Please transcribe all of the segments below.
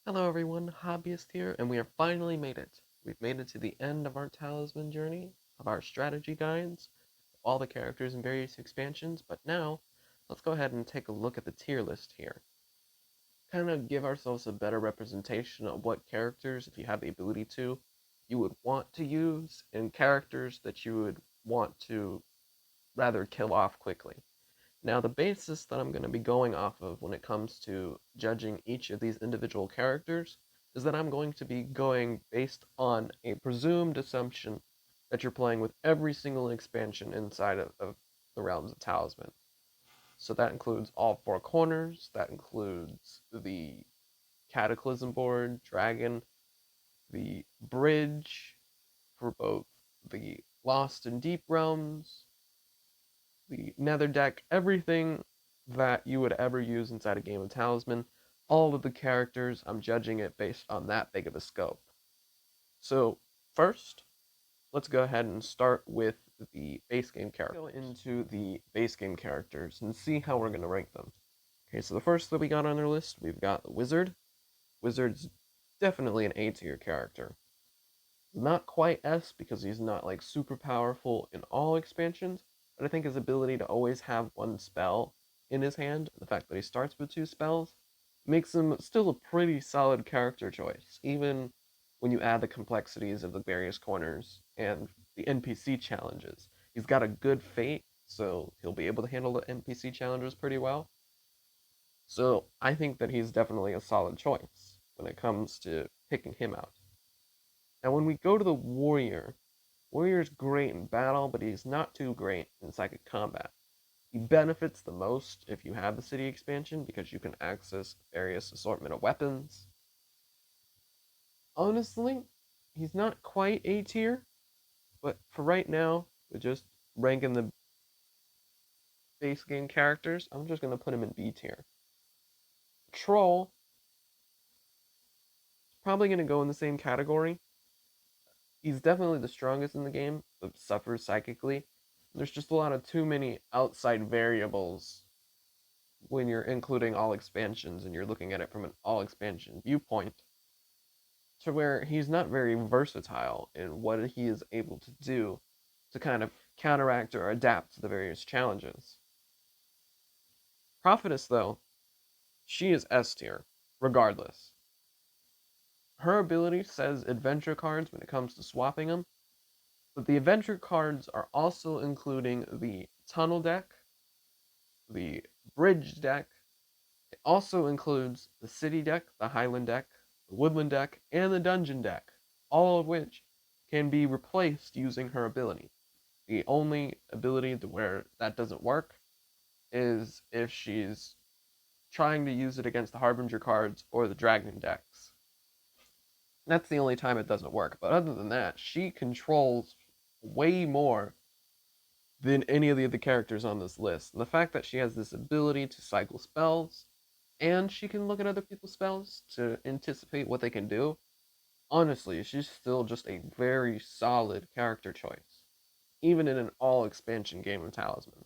Hello everyone, Hobbyist here, and we have finally made it. We've made it to the end of our Talisman journey, of our strategy guides, all the characters in various expansions, but now, let's go ahead and take a look at the tier list here. Kind of give ourselves a better representation of what characters, if you have the ability to, you would want to use, and characters that you would want to rather kill off quickly. Now, the basis that I'm going to be going off of when it comes to judging each of these individual characters is that I'm going to be going based on a presumed assumption that you're playing with every single expansion inside of the realms of Talisman. So that includes all four corners, that includes the Cataclysm board, Dragon, the bridge for both the Lost and Deep realms, the nether deck, everything that you would ever use inside a game of Talisman, all of the characters, I'm judging it based on that big of a scope. So, first, let's go ahead and start with the base game characters. Go into the base game characters and see how we're going to rank them. Okay, so the first that we got on our list, we've got the Wizard. Wizard's definitely an A tier character. Not quite S because he's not like super powerful in all expansions, but I think his ability to always have one spell in his hand, the fact that he starts with two spells, makes him still a pretty solid character choice, even when you add the complexities of the various corners and the NPC challenges. He's got a good fate, so he'll be able to handle the NPC challenges pretty well. So I think that he's definitely a solid choice when it comes to picking him out. Now, when we go to the Warrior, Warrior's great in battle, but he's not too great in psychic combat. He benefits the most if you have the city expansion because you can access various assortment of weapons. Honestly, he's not quite A tier, but for right now, with just ranking the base game characters, I'm just going to put him in B tier. Troll is probably going to go in the same category. He's definitely the strongest in the game, but suffers psychically. There's just a lot of too many outside variables when you're including all expansions and you're looking at it from an all expansion viewpoint to where he's not very versatile in what he is able to do to kind of counteract or adapt to the various challenges. Prophetess, though, she is S tier, regardless. Her ability says adventure cards when it comes to swapping them, but the adventure cards are also including the tunnel deck, the bridge deck. It also includes the city deck, the Highland deck, the Woodland deck, and the dungeon deck, all of which can be replaced using her ability. The only ability to where that doesn't work is if she's trying to use it against the Harbinger cards or the Dragon decks. That's the only time it doesn't work. But other than that, she controls way more than any of the other characters on this list. And the fact that she has this ability to cycle spells and she can look at other people's spells to anticipate what they can do, honestly, she's still just a very solid character choice, even in an all expansion game of Talisman.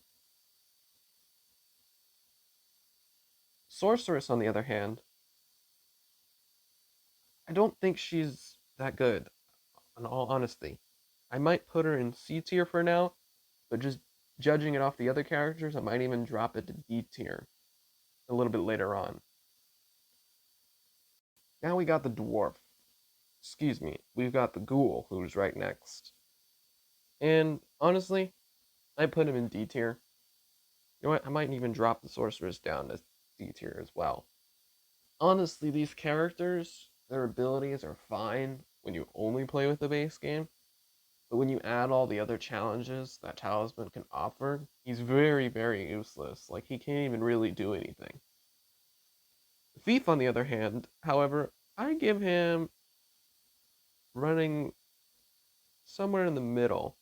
Sorceress, on the other hand, I don't think she's that good, in all honesty. I might put her in C tier for now, but just judging it off the other characters, I might even drop it to D tier a little bit later on. Now we got the dwarf. Excuse me, we've got the ghoul who's right next. And honestly, I put him in D tier. You know what? I might even drop the sorceress down to D tier as well. Honestly, these characters, their abilities are fine when you only play with the base game, but when you add all the other challenges that Talisman can offer, he's very, very useless. Like, he can't even really do anything. Thief, on the other hand, however, I give him running somewhere in the middle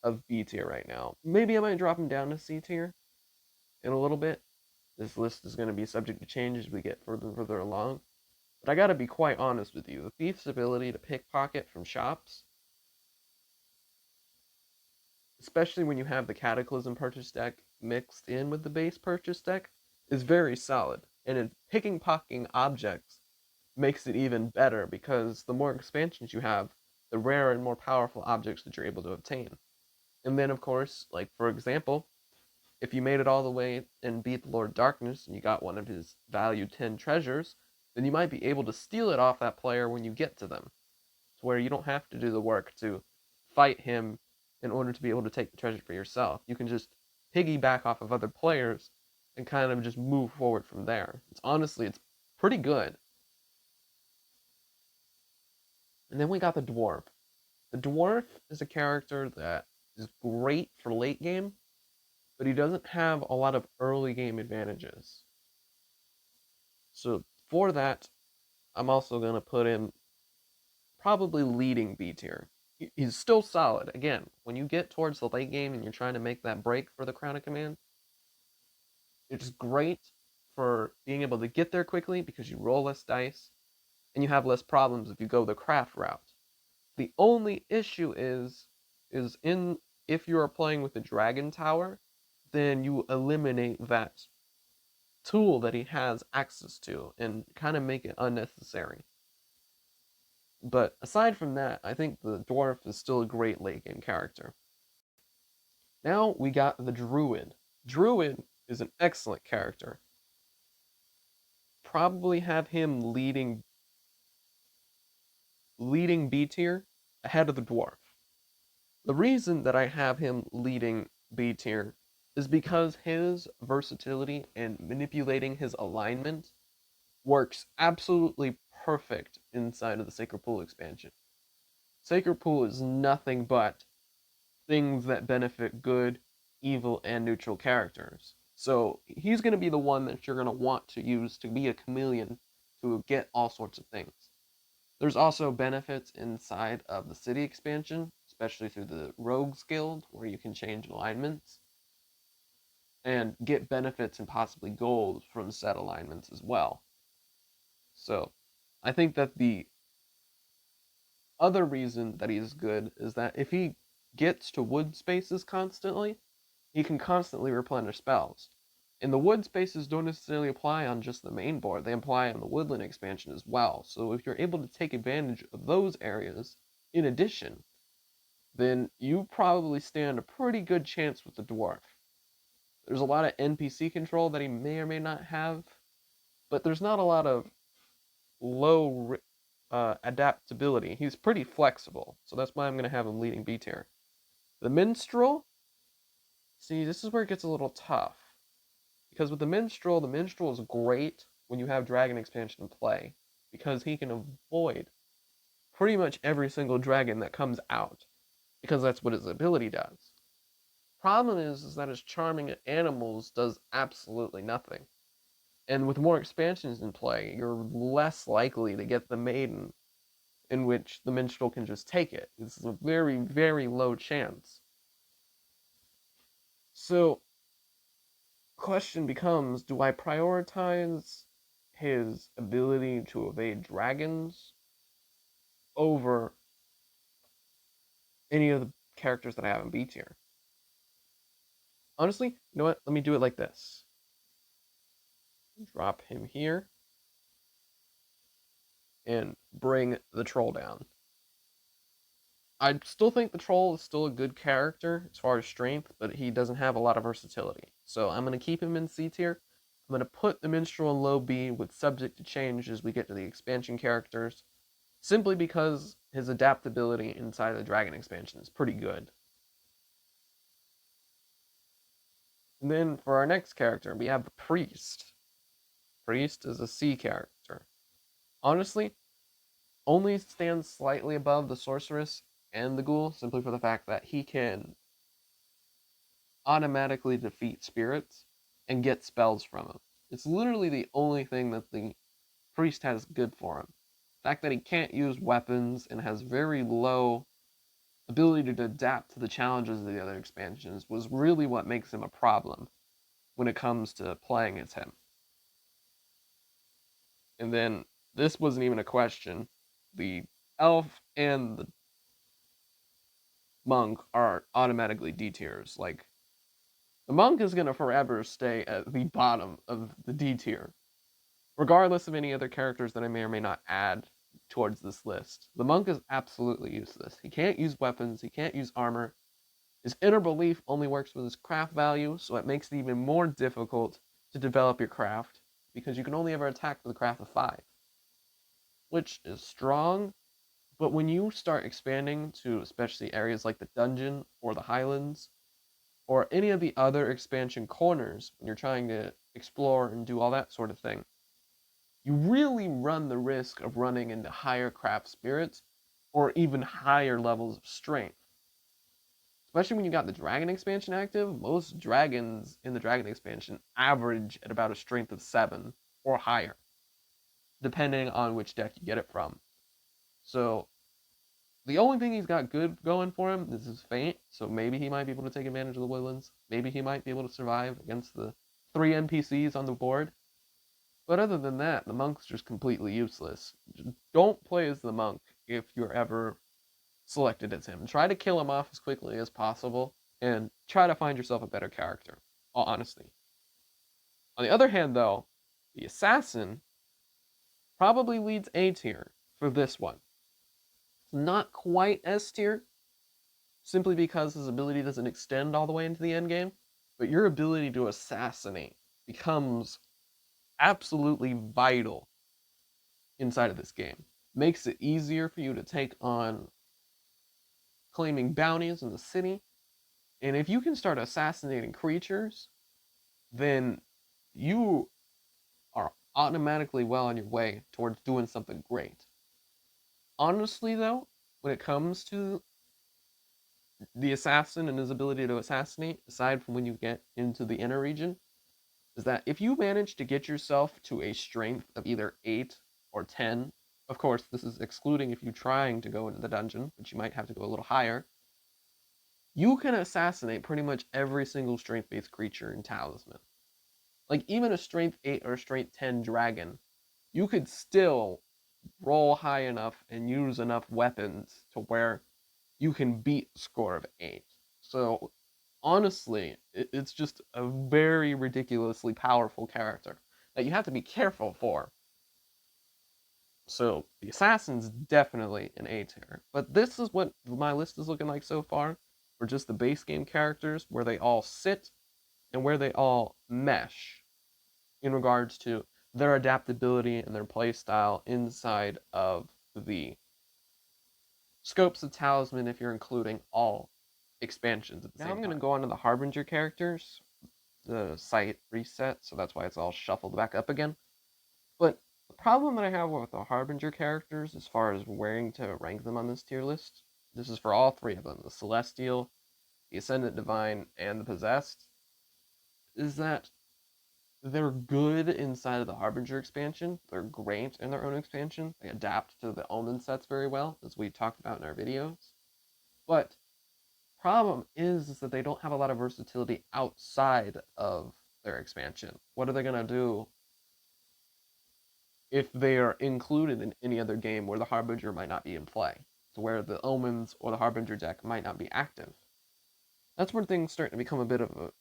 of B tier right now. Maybe I might drop him down to C tier in a little bit. This list is going to be subject to change as we get further and further along. But I gotta be quite honest with you. The thief's ability to pickpocket from shops, especially when you have the Cataclysm purchase deck mixed in with the base purchase deck, is very solid. And in picking pocketing objects makes it even better because the more expansions you have, the rarer and more powerful objects that you're able to obtain. And then, of course, like for example, if you made it all the way and beat the Lord Darkness and you got one of his value 10 treasures, then you might be able to steal it off that player when you get to them, to where you don't have to do the work to fight him in order to be able to take the treasure for yourself. You can just piggyback off of other players and kind of just move forward from there. It's pretty good. And then we got the dwarf. The dwarf is a character that is great for late game, but he doesn't have a lot of early game advantages. So for that, I'm also going to put him probably leading B tier. He's still solid. Again, when you get towards the late game and you're trying to make that break for the Crown of Command, it's great for being able to get there quickly because you roll less dice and you have less problems if you go the craft route. The only issue is in if you are playing with the Dragon Tower, then you eliminate that tool that he has access to and kind of make it unnecessary. But aside from that, I think the dwarf is still a great late game character. Now we got the Druid. Druid is an excellent character. Probably have him leading B tier ahead of the dwarf. The reason that I have him leading B tier is because his versatility and manipulating his alignment works absolutely perfect inside of the Sacred Pool expansion. Sacred Pool is nothing but things that benefit good, evil, and neutral characters. So he's going to be the one that you're going to want to use to be a chameleon to get all sorts of things. There's also benefits inside of the city expansion, especially through the Rogues Guild, where you can change alignments and get benefits and possibly gold from set alignments as well. So I think that the other reason that he's good is that if he gets to wood spaces constantly, he can constantly replenish spells. And the wood spaces don't necessarily apply on just the main board, they apply on the woodland expansion as well. So if you're able to take advantage of those areas in addition, then you probably stand a pretty good chance with the dwarf. There's a lot of NPC control that he may or may not have, but there's not a lot of low adaptability. He's pretty flexible, so that's why I'm going to have him leading B tier. The minstrel, see, this is where it gets a little tough. Because with the minstrel is great when you have dragon expansion in play, because he can avoid pretty much every single dragon that comes out, because that's what his ability does. Problem is that his charming animals does absolutely nothing. And with more expansions in play, you're less likely to get the maiden in which the minstrel can just take it. This is a very, very low chance. So, question becomes, do I prioritize his ability to evade dragons over any of the characters that I have in B tier? Honestly, you know what? Let me do it like this. Drop him here and bring the troll down. I still think the troll is still a good character as far as strength, but he doesn't have a lot of versatility. So I'm going to keep him in C tier. I'm going to put the minstrel in low B with subject to change as we get to the expansion characters, simply because his adaptability inside the dragon expansion is pretty good. And then for our next character, we have the priest. Priest is a C character. Honestly, only stands slightly above the sorceress and the ghoul, simply for the fact that he can automatically defeat spirits and get spells from them. It's literally the only thing that the priest has good for him. The fact that he can't use weapons and has very low ability to adapt to the challenges of the other expansions was really what makes him a problem when it comes to playing as him. And then this wasn't even a question. The elf and the monk are automatically D tiers. Like, the monk is going to forever stay at the bottom of the D tier. regardless of any other characters that I may or may not add towards this list. The monk is absolutely useless. He can't use weapons, he can't use armor. His inner belief only works with his craft value, so it makes it even more difficult to develop your craft, because you can only ever attack with a craft of 5, which is strong, but when you start expanding to especially areas like the dungeon or the Highlands, or any of the other expansion corners, when you're trying to explore and do all that sort of thing, you really run the risk of running into higher craft spirits or even higher levels of strength. Especially when you got the dragon expansion active, most dragons in the dragon expansion average at about a strength of 7 or higher, depending on which deck you get it from. So the only thing he's got good going for him is his feint, so maybe he might be able to take advantage of the Woodlands. Maybe he might be able to survive against the 3 NPCs on the board. But other than that, the monk's just completely useless. Don't play as the monk if you're ever selected as him. Try to kill him off as quickly as possible, and try to find yourself a better character, all honesty. On the other hand, though, the assassin probably leads A tier for this one. It's not quite S tier, simply because his ability doesn't extend all the way into the end game, but your ability to assassinate becomes absolutely vital inside of this game. Makes it easier for you to take on claiming bounties in the city, and if you can start assassinating creatures, then you are automatically well on your way towards doing something great. Honestly, though, when it comes to the assassin and his ability to assassinate, aside from when you get into the inner region, is that if you manage to get yourself to a strength of either 8 or 10, of course, this is excluding if you're trying to go into the dungeon, but you might have to go a little higher, you can assassinate pretty much every single strength-based creature in Talisman. Like, even a strength 8 or a strength 10 dragon, you could still roll high enough and use enough weapons to where you can beat a score of 8. So, honestly, it's just a very ridiculously powerful character that you have to be careful for. So, the Assassin's definitely an A tier. But this is what my list is looking like so far for just the base game characters, where they all sit and where they all mesh in regards to their adaptability and their playstyle inside of the scopes of Talisman, if you're including all expansions at the same time. Now I'm going to go on to the Harbinger characters. The site reset, so that's why it's all shuffled back up again. But the problem that I have with the Harbinger characters, as far as where to rank them on this tier list, this is for all 3 of them, the Celestial, the Ascendant Divine, and the Possessed, is that they're good inside of the Harbinger expansion. They're great in their own expansion. They adapt to the Omen sets very well, as we talked about in our videos. But problem is that they don't have a lot of versatility outside of their expansion. What are they going to do if they are included in any other game where the Harbinger might not be in play? So where the Omens or the Harbinger deck might not be active. That's where things start to become a bit of a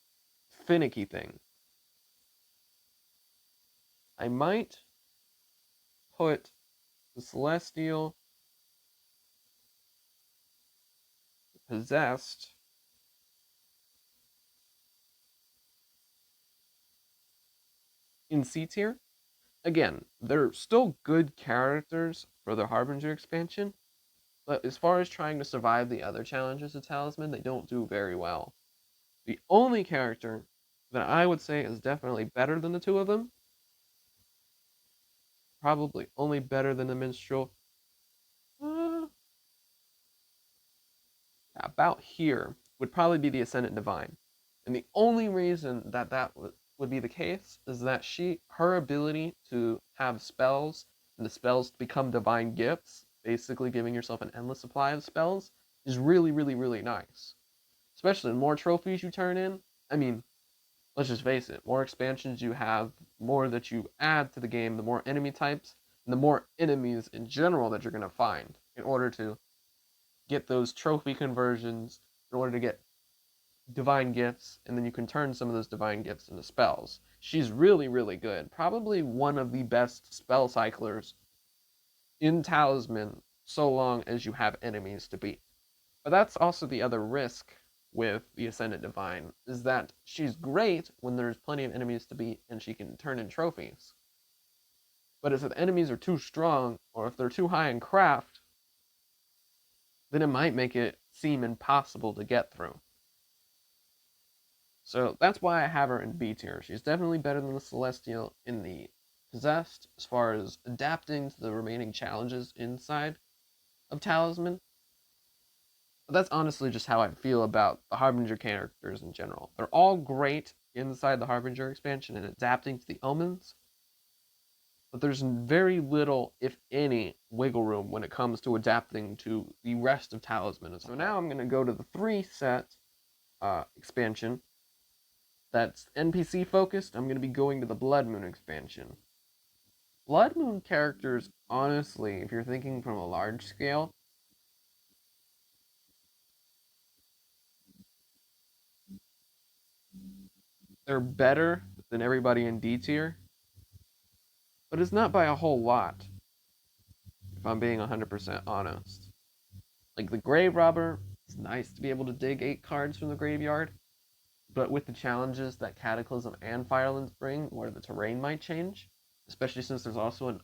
finicky thing. I might put the Celestial, Possessed, in C tier. Again, they're still good characters for the Harbinger expansion, but as far as trying to survive the other challenges of Talisman, they don't do very well. The only character that I would say is definitely better than the 2 of them, probably only better than the Minstrel, about here, would probably be the Ascendant Divine. And the only reason that would be the case is that her ability to have spells, and the spells become divine gifts, basically giving yourself an endless supply of spells, is really, really, really nice. Especially the more trophies you turn in. I mean, let's just face it, more expansions you have, more that you add to the game, the more enemy types, and the more enemies in general that you're going to find in order to get those trophy conversions, in order to get divine gifts, and then you can turn some of those divine gifts into spells. She's really, really good. Probably one of the best spell cyclers in Talisman, so long as you have enemies to beat. But that's also the other risk with the Ascendant Divine, is that she's great when there's plenty of enemies to beat and she can turn in trophies. But if the enemies are too strong, or if they're too high in craft, then it might make it seem impossible to get through. So that's why I have her in B tier. She's definitely better than the Celestial in the Possessed, as far as adapting to the remaining challenges inside of Talisman. But that's honestly just how I feel about the Harbinger characters in general. They're all great inside the Harbinger expansion and adapting to the omens, but there's very little, if any, wiggle room when it comes to adapting to the rest of Talisman. So now I'm going to go to the 3-set expansion that's NPC focused. I'm going to be going to the Blood Moon expansion. Blood Moon characters, honestly, if you're thinking from a large scale, they're better than everybody in D tier, but it's not by a whole lot, if I'm being 100% honest. Like the Grave Robber, it's nice to be able to dig 8 cards from the graveyard, but with the challenges that Cataclysm and Firelands bring, where the terrain might change, especially since there's also an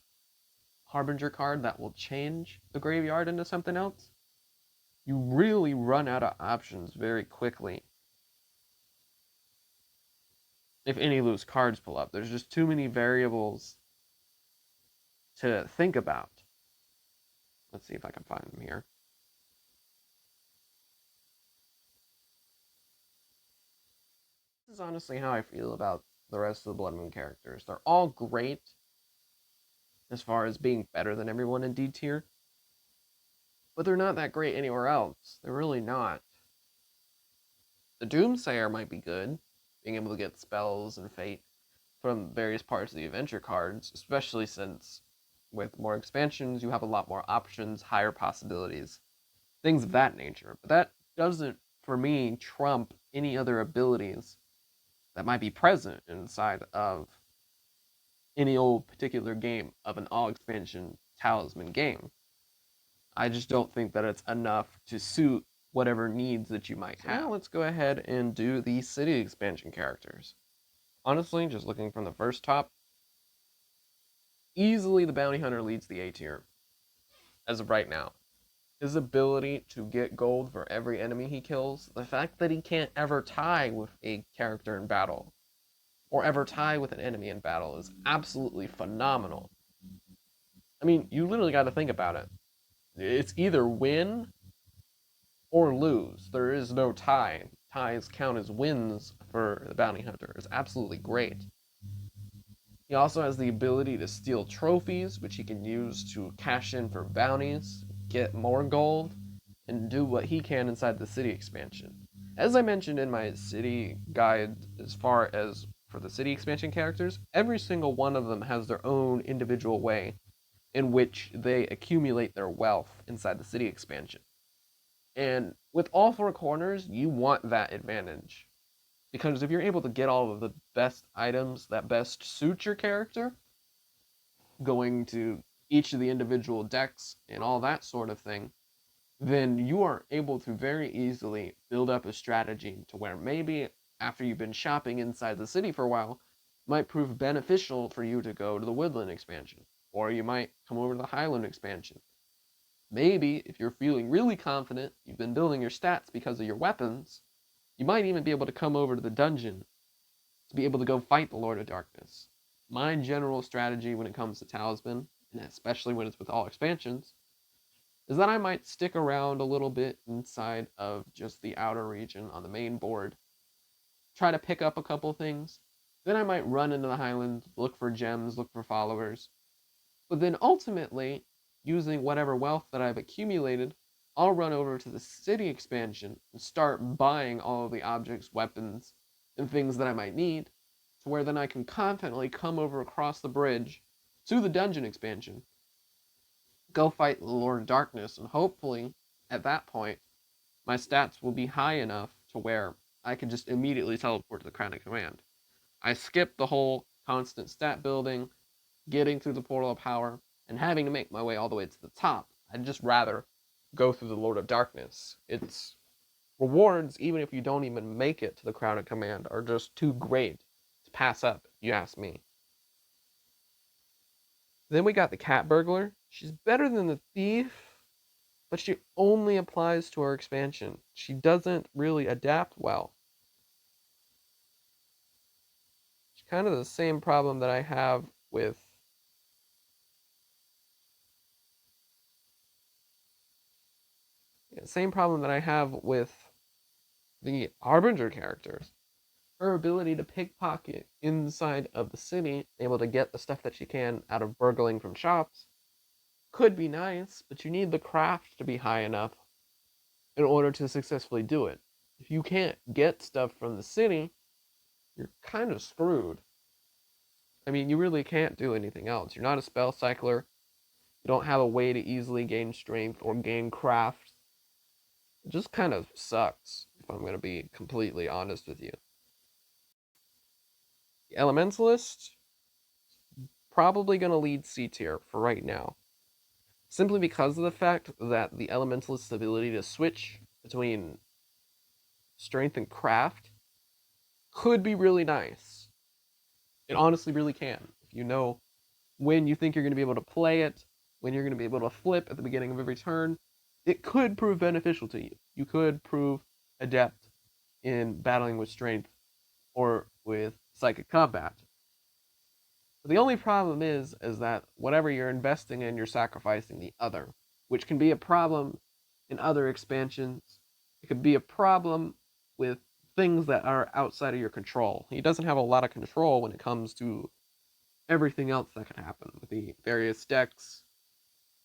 Harbinger card that will change the graveyard into something else, you really run out of options very quickly. If any loose cards pull up, there's just too many variables to think about. Let's see if I can find them here. This is honestly how I feel about the rest of the Blood Moon characters. They're all great as far as being better than everyone in D tier, but they're not that great anywhere else. They're really not. The Doomsayer might be good, being able to get spells and fate from various parts of the adventure cards, especially since with more expansions you have a lot more options, higher possibilities, things of that nature. But that doesn't, for me, trump any other abilities that might be present inside of any old particular game of an all expansion Talisman game. I just don't think that it's enough to suit whatever needs that you might have. Now let's go ahead and do the city expansion characters. Honestly, just looking from the first top, easily the Bounty Hunter leads the A tier as of right now. His ability to get gold for every enemy he kills, the fact that he can't ever tie with a character in battle, or ever tie with an enemy in battle, is absolutely phenomenal. I mean, you literally got to think about it. It's either win or lose. There is no tie. Ties count as wins for the Bounty Hunter. It's absolutely great. He also has the ability to steal trophies, which he can use to cash in for bounties, get more gold, and do what he can inside the city expansion. As I mentioned in my city guide, as far as for the city expansion characters, every single one of them has their own individual way in which they accumulate their wealth inside the city expansion. And with all 4 corners, you want that advantage. Because if you're able to get all of the best items that best suit your character, going to each of the individual decks and all that sort of thing, then you are able to very easily build up a strategy to where maybe after you've been shopping inside the city for a while, might prove beneficial for you to go to the Woodland expansion, or you might come over to the Highland expansion. Maybe if you're feeling really confident, you've been building your stats because of your weapons, you might even be able to come over to the dungeon to be able to go fight the Lord of Darkness. My general strategy when it comes to Talisman, and especially when it's with all expansions, is that I might stick around a little bit inside of just the outer region on the main board, try to pick up a couple things, then I might run into the Highlands, look for gems, look for followers, but then ultimately, using whatever wealth that I've accumulated, I'll run over to the city expansion and start buying all of the objects, weapons, and things that I might need, to where then I can confidently come over across the bridge to the dungeon expansion, go fight the Lord of Darkness, and hopefully, at that point, my stats will be high enough to where I can just immediately teleport to the Crown of Command. I skip the whole constant stat building, getting through the Portal of Power, and having to make my way all the way to the top. I'd just rather go through the Lord of Darkness. Its rewards, even if you don't even make it to the Crown of Command, are just too great to pass up, if you ask me. Then we got the Cat Burglar. She's better than the Thief, but she only applies to our expansion. She doesn't really adapt well. It's kind of the same problem that I have with the Harbinger characters. Her ability to pickpocket inside of the city, able to get the stuff that she can out of burgling from shops, could be nice, but you need the craft to be high enough in order to successfully do it. If you can't get stuff from the city, you're kind of screwed. I mean, you really can't do anything else. You're not a spell cycler. You don't have a way to easily gain strength or gain craft. It just kind of sucks, if I'm going to be completely honest with you. The Elementalist, probably going to lead C tier for right now. Simply because of the fact that the Elementalist's ability to switch between strength and craft could be really nice. It honestly really can. If you know when you think you're going to be able to play it, when you're going to be able to flip at the beginning of every turn, it could prove beneficial to you. You could prove adept in battling with strength or with psychic combat. But the only problem is that whatever you're investing in, you're sacrificing the other, which can be a problem in other expansions. It could be a problem with things that are outside of your control. He doesn't have a lot of control when it comes to everything else that can happen with the various decks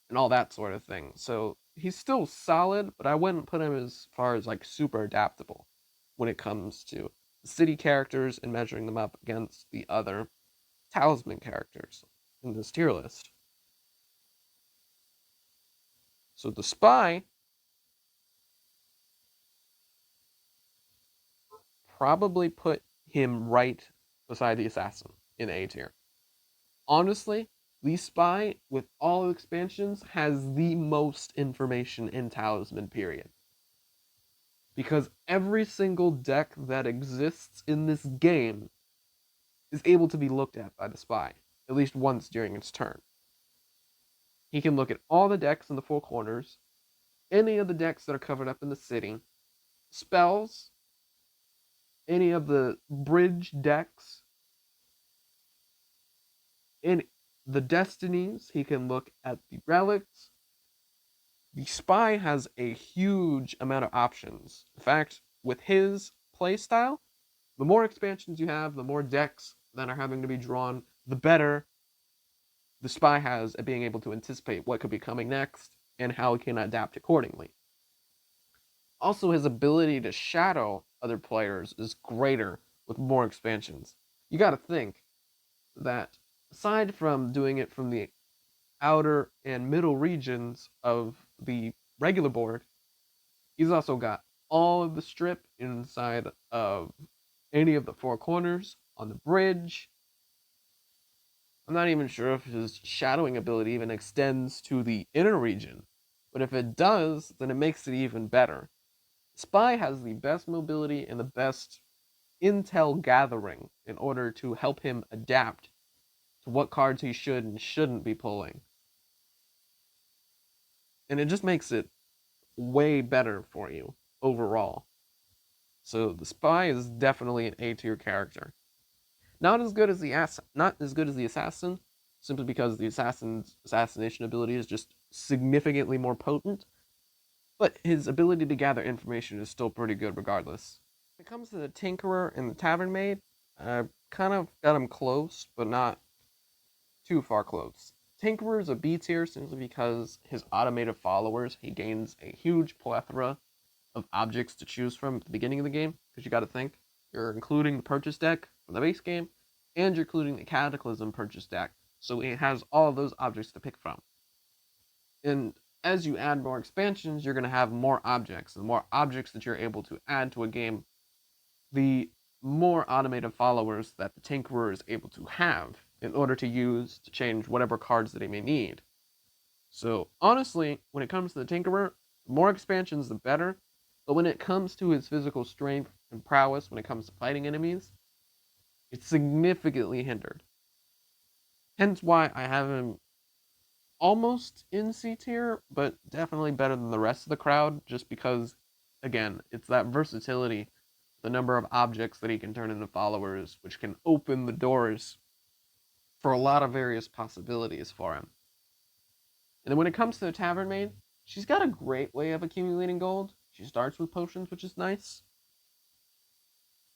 and all that sort of thing. So he's still solid, but I wouldn't put him as far as like super adaptable when it comes to the city characters and measuring them up against the other Talisman characters in this tier list. So the Spy probably put him right beside the Assassin in A tier. Honestly, the Spy, with all expansions, has the most information in Talisman, period. Because every single deck that exists in this game is able to be looked at by the Spy, at least once during its turn. He can look at all the decks in the four corners, any of the decks that are covered up in the city, spells, any of the bridge decks, in the destinies. He can look at the relics. The Spy has a huge amount of options. In fact, with his playstyle, the more expansions you have, the more decks that are having to be drawn, the better the Spy has at being able to anticipate what could be coming next and how he can adapt accordingly. Also, his ability to shadow other players is greater with more expansions. You gotta think that aside from doing it from the outer and middle regions of the regular board, he's also got all of the strip inside of any of the four corners, on the bridge. I'm not even sure if his shadowing ability even extends to the inner region, but if it does, then it makes it even better. Spy has the best mobility and the best intel gathering in order to help him adapt to what cards he should and shouldn't be pulling. And it just makes it way better for you overall. So the Spy is definitely an A tier character. Not as good as the assassin, simply because the assassin's assassination ability is just significantly more potent. But his ability to gather information is still pretty good regardless. When it comes to the Tinkerer and the Tavern Maid, I kind of got him close, but not too far close. Tinkerer is a B tier simply because his automated followers, he gains a huge plethora of objects to choose from at the beginning of the game, because you got to think, you're including the purchase deck from the base game, and you're including the Cataclysm purchase deck, so it has all of those objects to pick from. And as you add more expansions, you're going to have more objects, and the more objects that you're able to add to a game, the more automated followers that the Tinkerer is able to have in order to use to change whatever cards that he may need. So honestly, when it comes to the Tinkerer, the more expansions the better, but when it comes to his physical strength and prowess when it comes to fighting enemies, it's significantly hindered. Hence why I have him almost in C tier, but definitely better than the rest of the crowd, just because, again, it's that versatility, the number of objects that he can turn into followers, which can open the doors for a lot of various possibilities for him. And then when it comes to the Tavern Maid, she's got a great way of accumulating gold. She starts with potions, which is nice.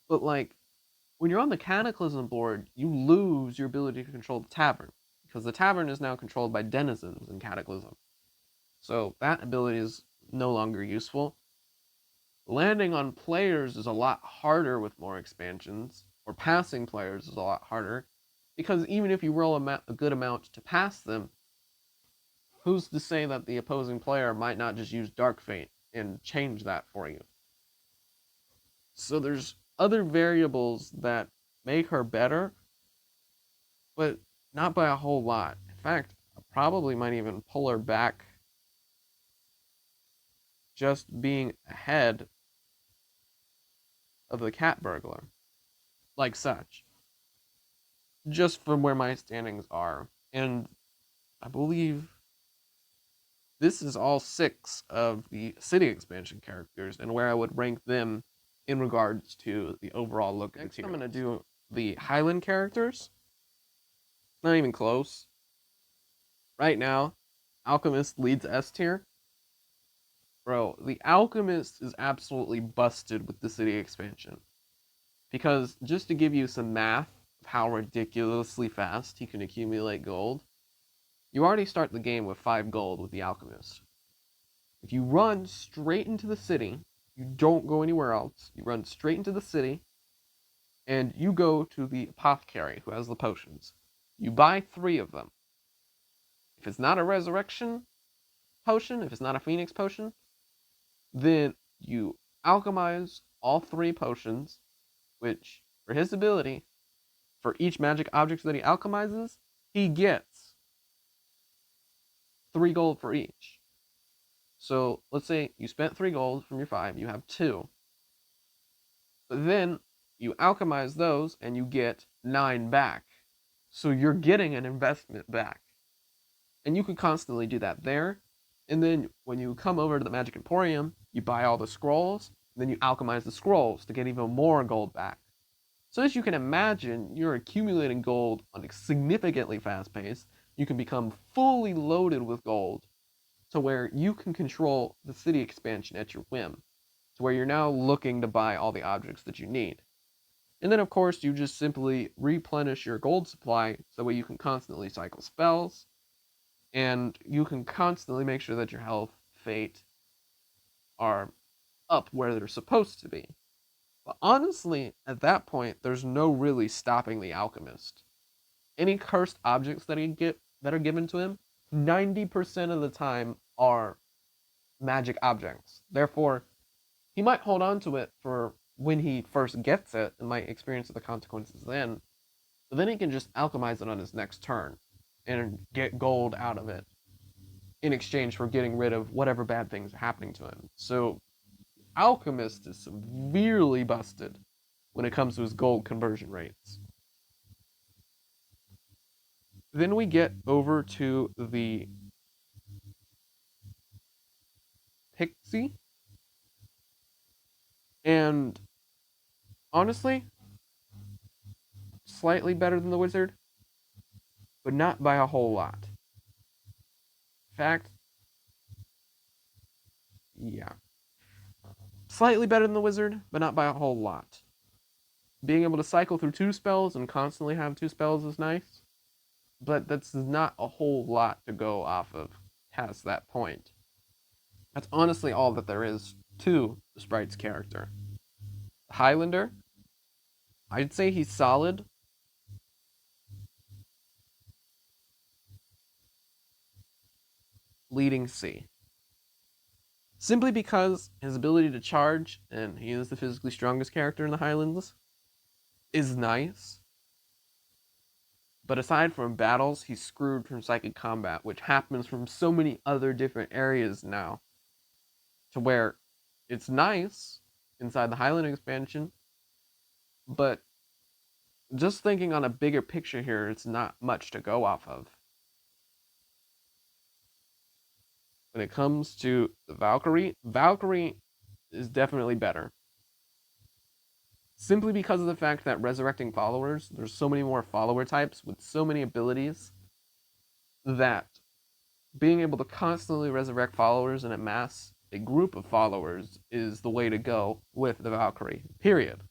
But, like, when you're on the Cataclysm board, you lose your ability to control the Tavern, because the Tavern is now controlled by denizens in Cataclysm. So that ability is no longer useful. Landing on players is a lot harder with more expansions, or passing players is a lot harder, because even if you roll a good amount to pass them, who's to say that the opposing player might not just use Dark Fate and change that for you? So there's other variables that make her better, but not by a whole lot. In fact, I probably might even pull her back just being ahead of the Cat Burglar, like such, just from where my standings are. And I believe this is all 6 of the city expansion characters and where I would rank them in regards to the overall look of the tier. I'm going to do the Highland characters. Not even close. Right now, Alchemist leads S tier. Bro, the Alchemist is absolutely busted with the city expansion. Because just to give you some math of how ridiculously fast he can accumulate gold, you already start the game with 5 gold with the Alchemist. If you run straight into the city, you don't go anywhere else, you run straight into the city, and you go to the apothecary who has the potions. You buy 3 of them. If it's not a resurrection potion, if it's not a phoenix potion, then you alchemize all 3 potions, which, for his ability, for each magic object that he alchemizes, he gets 3 gold for each. So let's say you spent 3 gold from your 5, you have 2. But then you alchemize those and you get 9 back. So you're getting an investment back. And you can constantly do that there. And then when you come over to the Magic Emporium, you buy all the scrolls, and then you alchemize the scrolls to get even more gold back. So as you can imagine, you're accumulating gold on a significantly fast pace. You can become fully loaded with gold to where you can control the city expansion at your whim, to where you're now looking to buy all the objects that you need. And then, of course, you just simply replenish your gold supply so that way you can constantly cycle spells, and you can constantly make sure that your health, fate are up where they're supposed to be. But honestly, at that point, there's no really stopping the Alchemist. Any cursed objects that that are given to him, 90% of the time are magic objects. Therefore, he might hold on to it for when he first gets it and might experience the consequences then, but then he can just alchemize it on his next turn and get gold out of it in exchange for getting rid of whatever bad things are happening to him. So Alchemist is severely busted when it comes to his gold conversion rates. Then we get over to the Pixie, and honestly, slightly better than the Wizard, but not by a whole lot. In fact, yeah. Slightly better than the Wizard, but not by a whole lot. Being able to cycle through 2 spells and constantly have 2 spells is nice, but that's not a whole lot to go off of past that point. That's honestly all that there is to the Sprite's character. The Highlander, I'd say he's solid. Leading C. Simply because his ability to charge, and he is the physically strongest character in the Highlands, is nice. But aside from battles, he's screwed from psychic combat, which happens from so many other different areas now, to where it's nice inside the Highland expansion, but just thinking on a bigger picture here, it's not much to go off of. When it comes to the Valkyrie is definitely better. Simply because of the fact that resurrecting followers, there's so many more follower types with so many abilities that being able to constantly resurrect followers and amass a group of followers is the way to go with the Valkyrie, period.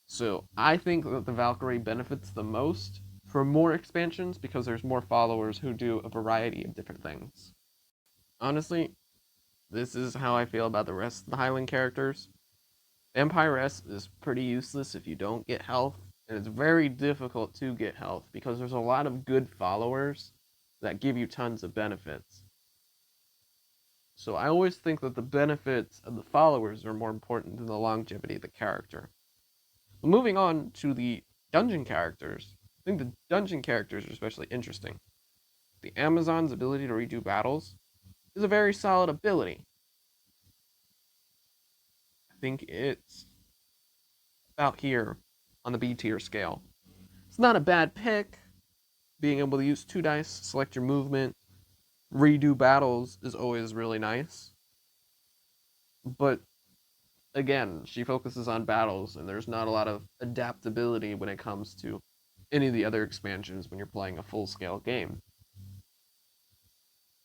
So I think that the Valkyrie benefits the most from more expansions because there's more followers who do a variety of different things. Honestly, this is how I feel about the rest of the Highland characters. Vampiress is pretty useless if you don't get health, and it's very difficult to get health because there's a lot of good followers that give you tons of benefits. So I always think that the benefits of the followers are more important than the longevity of the character. But moving on to the dungeon characters, I think the dungeon characters are especially interesting. The Amazon's ability to redo battles is a very solid ability. I think it's about here on the B tier scale. It's not a bad pick. Being able to use 2 dice, select your movement, redo battles is always really nice. But again, she focuses on battles, and there's not a lot of adaptability when it comes to any of the other expansions when you're playing a full scale game.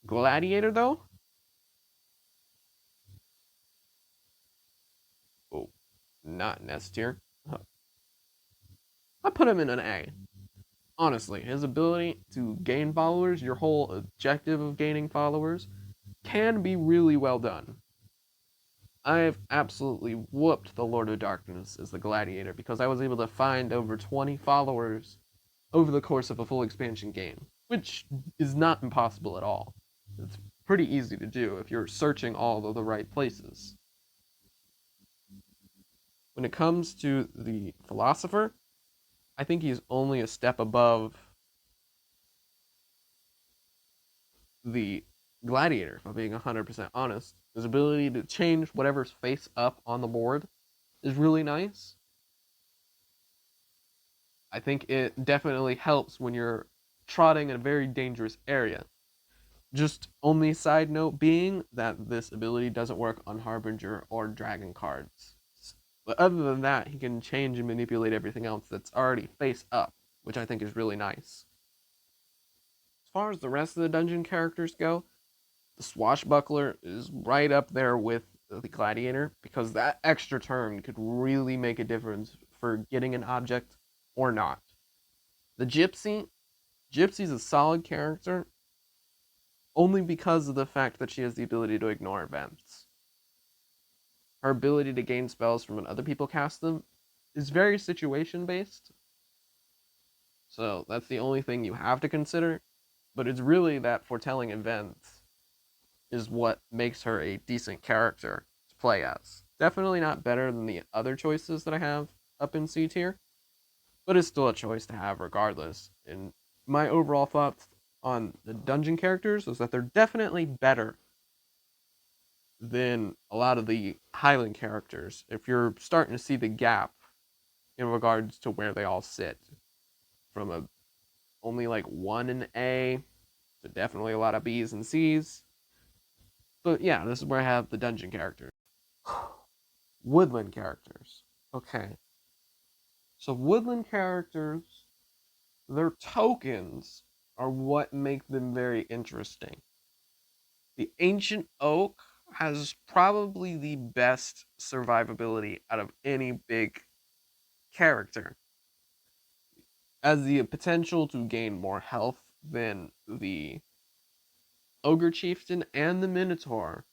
Gladiator, though? Oh, not in S tier. I put him in an A. Honestly, his ability to gain followers, your whole objective of gaining followers, can be really well done. I've absolutely whooped the Lord of Darkness as the Gladiator because I was able to find over 20 followers over the course of a full expansion game, which is not impossible at all. It's pretty easy to do if you're searching all of the right places. When it comes to the Philosopher, I think he's only a step above the Gladiator, if I'm being 100% honest. His ability to change whatever's face up on the board is really nice. I think it definitely helps when you're trotting in a very dangerous area. Just only side note being that this ability doesn't work on Harbinger or Dragon cards. But other than that, he can change and manipulate everything else that's already face up, which I think is really nice. As far as the rest of the dungeon characters go, the Swashbuckler is right up there with the Gladiator because that extra turn could really make a difference for getting an object or not. The Gypsy's a solid character only because of the fact that she has the ability to ignore events. Her ability to gain spells from when other people cast them is very situation based. So that's the only thing you have to consider. But it's really that foretelling events is what makes her a decent character to play as. Definitely not better than the other choices that I have up in C tier, but it's still a choice to have regardless. And my overall thoughts on the dungeon characters is that they're definitely better than a lot of the Highland characters if you're starting to see the gap in regards to where they all sit. From a only like 1 in A to definitely a lot of B's and C's. But yeah, this is where I have the dungeon characters. Woodland characters. Okay. So woodland characters, their tokens are what make them very interesting. The ancient oak has probably the best survivability out of any big character. Has the potential to gain more health than the ogre chieftain and the minotaur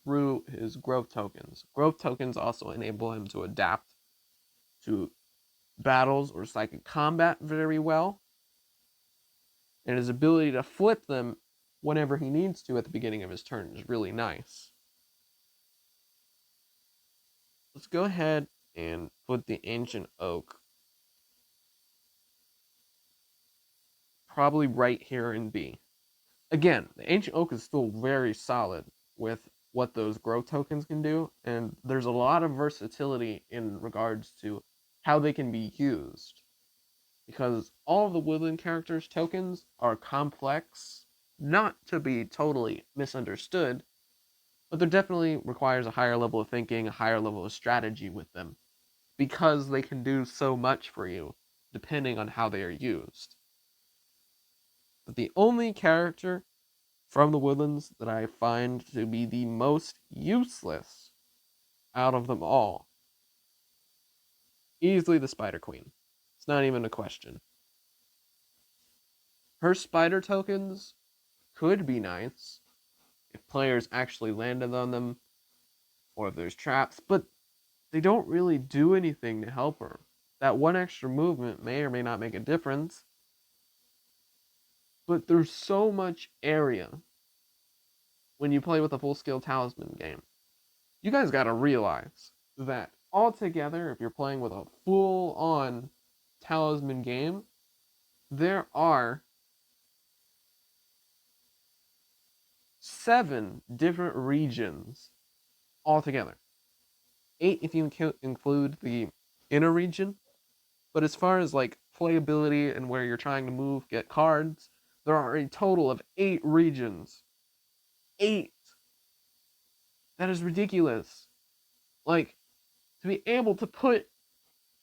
through his growth tokens. Growth tokens also enable him to adapt to battles or psychic combat very well, and his ability to flip them whenever he needs to at the beginning of his turn is really nice. Let's go ahead and put the Ancient Oak probably right here in B. Again, the Ancient Oak is still very solid with what those growth tokens can do, and there's a lot of versatility in regards to how they can be used. Because all of the Woodland characters' tokens are complex, not to be totally misunderstood, but there definitely requires a higher level of thinking, a higher level of strategy with them, because they can do so much for you, depending on how they are used. But the only character from the Woodlands that I find to be the most useless out of them all, easily the Spider Queen. It's not even a question. Her spider tokens could be nice if players actually landed on them or if there's traps, but they don't really do anything to help her. That one extra movement may or may not make a difference, but there's so much area when you play with a full scale Talisman game. You guys gotta realize that altogether, if you're playing with a full on Talisman game, there are 7 different regions altogether. 8 if you include the inner region. But as far as like playability and where you're trying to move, get cards, there are a total of 8 regions. 8. That is ridiculous. Like, to be able to put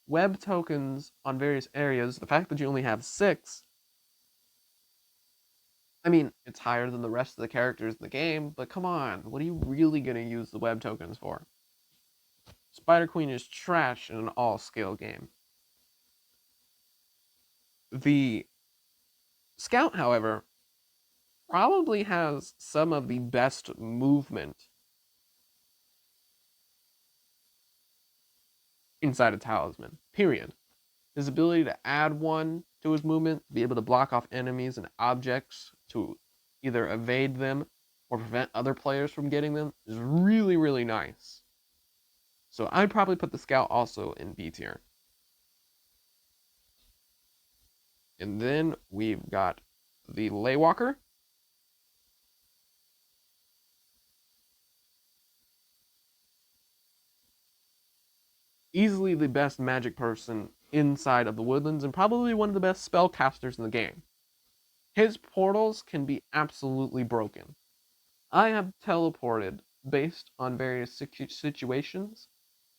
web tokens on various areas, the fact that you only have 6, I mean, it's higher than the rest of the characters in the game, but come on, what are you really going to use the web tokens for? Spider Queen is trash in an all-scale game. The Scout, however, probably has some of the best movement inside a Talisman, period. His ability to add 1 to his movement, be able to block off enemies and objects to either evade them or prevent other players from getting them, is really, really nice. So I'd probably put the Scout also in B tier. And then we've got the Laywalker. Easily the best magic person inside of the Woodlands and probably one of the best spellcasters in the game. His portals can be absolutely broken. I have teleported based on various situations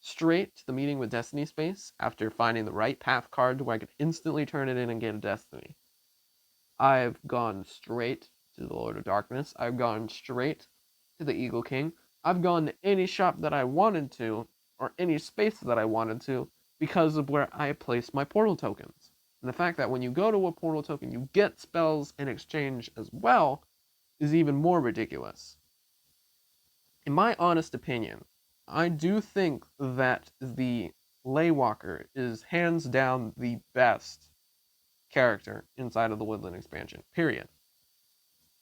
straight to the meeting with Destiny Space after finding the right path card to where I could instantly turn it in and get a Destiny. I've gone straight to the Lord of Darkness. I've gone straight to the Eagle King. I've gone to any shop that I wanted to, or any space that I wanted to, because of where I placed my portal tokens. And the fact that when you go to a portal token, you get spells in exchange as well, is even more ridiculous. In my honest opinion, I do think that the Laywalker is hands down the best character inside of the Woodland expansion, period.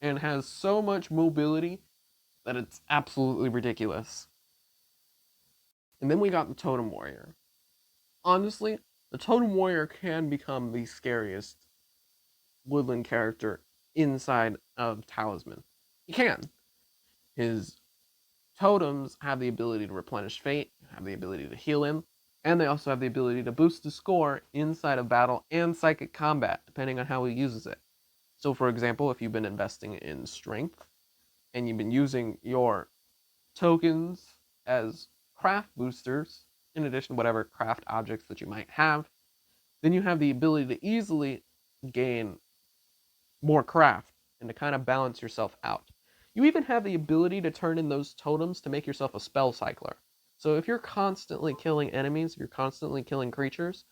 And has so much mobility that it's absolutely ridiculous. And then we got the Totem Warrior. Honestly, the Totem Warrior can become the scariest Woodland character inside of Talisman. He can. His totems have the ability to replenish fate, have the ability to heal him, and they also have the ability to boost the score inside of battle and psychic combat, depending on how he uses it. So, for example, if you've been investing in strength and you've been using your tokens as craft boosters, in addition to whatever craft objects that you might have, then you have the ability to easily gain more craft and to kind of balance yourself out. You even have the ability to turn in those totems to make yourself a spell cycler. So if you're constantly killing enemies, if you're constantly killing creatures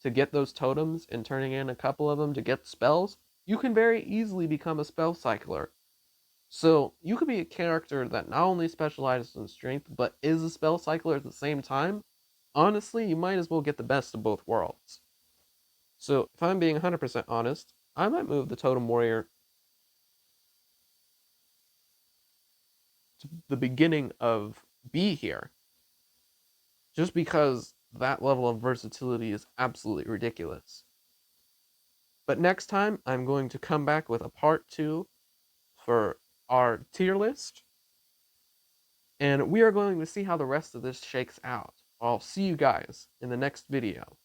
to get those totems and turning in a couple of them to get spells, you can very easily become a spell cycler. So you could be a character that not only specializes in strength, but is a spell cycler at the same time. Honestly, you might as well get the best of both worlds. So if I'm being 100% honest, I might move the Totem Warrior the beginning of B here, just because that level of versatility is absolutely ridiculous. But next time, I'm going to come back with a part 2 for our tier list, and we are going to see how the rest of this shakes out. I'll see you guys in the next video.